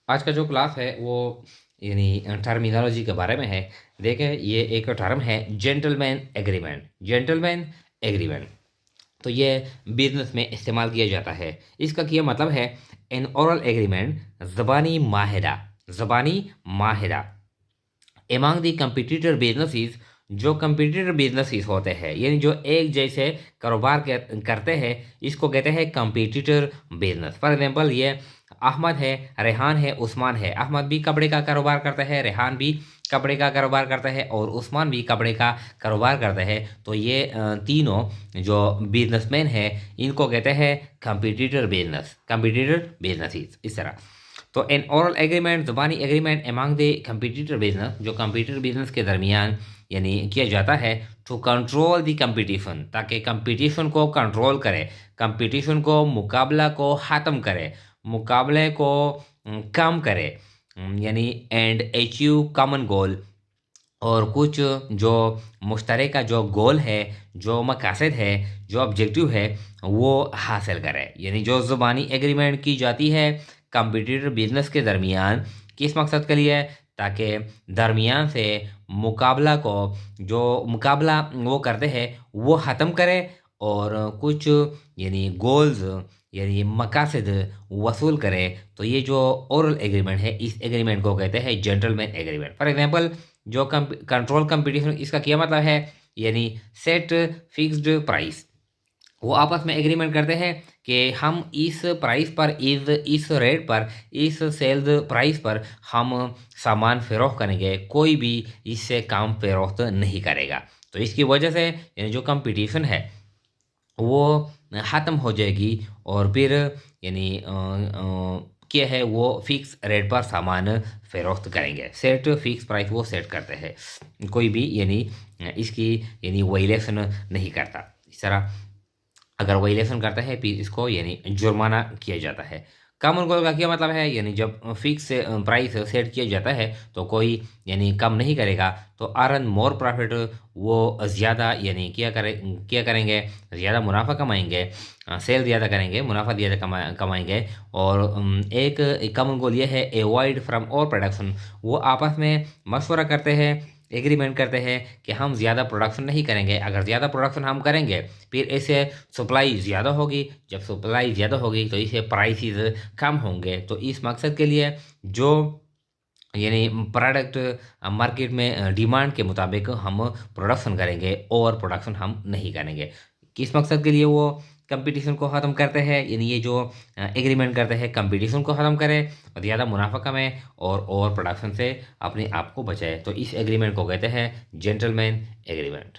आज का जो क्लास है वो यानी टर्मिनोलॉजी के बारे में है। देखें, ये एक टर्म है जेंटलमैन एग्रीमेंट। जेंटलमैन एग्रीमेंट तो ये बिजनेस में इस्तेमाल किया जाता है। इसका क्या मतलब है? एन ओरल एग्रीमेंट, ज़बानी माहिदा, ज़बानी माहिदा एमंग दी कंपिटिटर बिजनेसेस। जो कंपिटिटर बिजनेसेस होते हैं यानी जो एक जैसे कारोबार करते हैं, इसको कहते हैं कंपिटिटर बिजनेस। फॉर एग्जांपल, ये अहमद है, रेहान है, उस्मान है। अहमद भी कपड़े का कारोबार करता है, रेहान भी कपड़े का कारोबार करता है और उस्मान भी कपड़े का कारोबार करता है। तो ये तीनों जो बिजनेसमैन है, इनको कहते हैं कंपिटिटर बिजनेस, कंपिटिटर बिजनेसेस। इस तरह तो एन ओरल एग्रीमेंट, ज़बानी agreement among the competitor business, जो कंप्यूटर बिजनेस के दरमियान यानी किया जाता है टू कंट्रोल द कंपटीशन, ताकि कंपटीशन को कंट्रोल करे, कंपटीशन को, मुकाबला को ख़त्म करे, मुकाबले को कम करे, यानी एंड अचीव कॉमन गोल। और कुछ जो मुश्तरका जो गोल है, जो मकासद है, जो ऑब्जेक्टिव है, वो हासिल करें। यानी जो ज़ुबानी एग्रीमेंट की जाती है कंप्यूटर बिजनेस के दरमियान, किस मकसद के लिए? ताकि दरमियान से मुकाबला को, जो मुकाबला वो करते हैं, वो ख़त्म करे और कुछ यानी गोल्स यानी मकासद वसूल करे। तो ये जो ओरल एग्रीमेंट है, इस एग्रीमेंट को कहते हैं जेंटलमैन एग्रीमेंट। फॉर एग्जांपल, जो कंट्रोल कंपटीशन, इसका क्या मतलब है? यानी सेट फिक्स्ड प्राइस। वो आपस में एग्रीमेंट करते हैं कि हम इस प्राइस पर, इस रेट पर, इस सेल्स प्राइस पर हम सामान फरोख्त करेंगे, कोई भी इससे काम फरोख्त नहीं करेगा। तो इसकी वजह से यानी जो कंपटीशन है वो ख़त्म हो जाएगी और फिर यानी क्या है, वो फिक्स रेट पर सामान फरोख्त करेंगे। सेट फिक्स प्राइस वो सेट करते हैं, कोई भी यानी इसकी यानी वायलेशन नहीं करता। इस तरह अगर वायलेशन करता है फिर इसको यानी जुर्माना किया जाता है। कॉमन गोल का क्या मतलब है? यानी जब फिक्स प्राइस सेट किया जाता है तो कोई यानी कम नहीं करेगा, तो अर्न मोर प्रॉफिट, वो ज़्यादा यानी क्या करेंगे, ज़्यादा मुनाफा कमाएंगे, सेल ज़्यादा करेंगे, मुनाफा ज़्यादा कमाएंगे। और एक कॉमन गोल ये है अवॉइड फ्रॉम ओवर प्रोडक्शन। वो आपस में मशवरा करते हैं, एग्रीमेंट करते हैं कि हम ज़्यादा प्रोडक्शन नहीं करेंगे। अगर ज़्यादा प्रोडक्शन हम करेंगे फिर ऐसे सप्लाई ज़्यादा होगी, जब सप्लाई ज़्यादा होगी तो इसे प्राइसेस कम होंगे। तो इस मकसद के लिए जो यानी प्रोडक्ट मार्केट में डिमांड के मुताबिक हम प्रोडक्शन करेंगे और प्रोडक्शन हम नहीं करेंगे। किस मकसद के लिए? वो कंपटीशन को ख़त्म करते हैं, यानी ये जो एग्रीमेंट करते हैं कंपटीशन को ख़त्म करें और ज़्यादा मुनाफा कमाएं और प्रोडक्शन से अपने आप को बचाए। तो इस एग्रीमेंट को कहते हैं जेंटलमैन एग्रीमेंट।